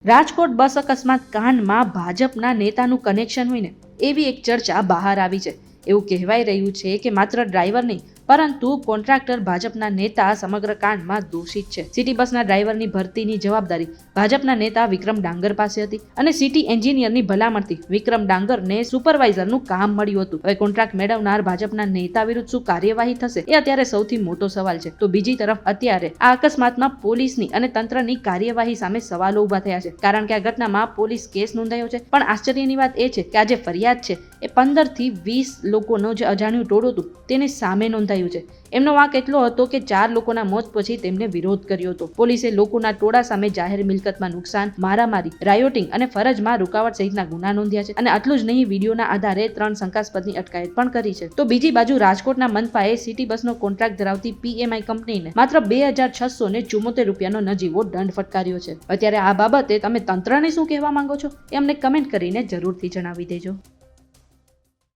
રાજકોટ બસ અકસ્માત કાંડમાં ભાજપના નેતાનું કનેક્શન હોય ને એવી એક ચર્ચા બહાર આવી છે. એવું કહેવાઈ રહ્યું છે કે માત્ર ડ્રાઈવર નહીં પરંતુ કોન્ટ્રાક્ટર ભાજપના નેતા સમગ્ર કાંડમાં દોષિત છે. સિટી બસના ડ્રાઈવરની ભરતીની જવાબદારી ભાજપના નેતા વિક્રમ ડાંગર પાસે હતી અને સિટી એન્જિનિયરની ભલામણથી વિક્રમ ડાંગરને સુપરવાઇઝરનું કામ મળ્યું હતું. હવે કોન્ટ્રાક્ટ મેળવનાર ભાજપના નેતા વિરુદ્ધ શું કાર્યવાહી થશે એ અત્યારે સૌથી મોટો સવાલ છે. તો બીજી તરફ અત્યારે આ અકસ્માતમાં પોલીસની અને તંત્રની કાર્યવાહી સામે સવાલો ઉભા થયા છે. કારણ કે આ ઘટનામાં પોલીસ કેસ નોંધાયો છે, પણ આશ્ચર્યની વાત એ છે કે આ જે ફરિયાદ છે એ 15 થી 20 લોકોનો જે અજાણ્યું ટોળું હતું તેની સામે નોંધાયું છે. એમનો વાંક એટલો હતો કે 4 લોકોના મોત પછી તેમને વિરોધ કર્યો હતો. પોલીસે લોકોના ટોળા સામે જાહેર મિલકતમાં નુકસાન, મારામારી, રાયોટિંગ અને ફરજમાં રૂકાવટ સહિતના ગુના નોંધ્યા છે. અને આટલું જ નહીં, વિડીયોના આધારે 3 શંકાસ્પદની અટકાયત પણ કરી છે. તો બીજી બાજુ રાજકોટના મનપાએ સિટી બસનો કોન્ટ્રાક્ટ ધરાવતી PMI કંપનીને માત્ર 2674 રૂપિયાનો નજીવો દંડ ફટકાર્યો છે. અત્યારે આ બાબતે તમે તંત્રને શું કહેવા માંગો છો એ અમને કમેન્ટ કરીને જરૂરથી જણાવી દેજો.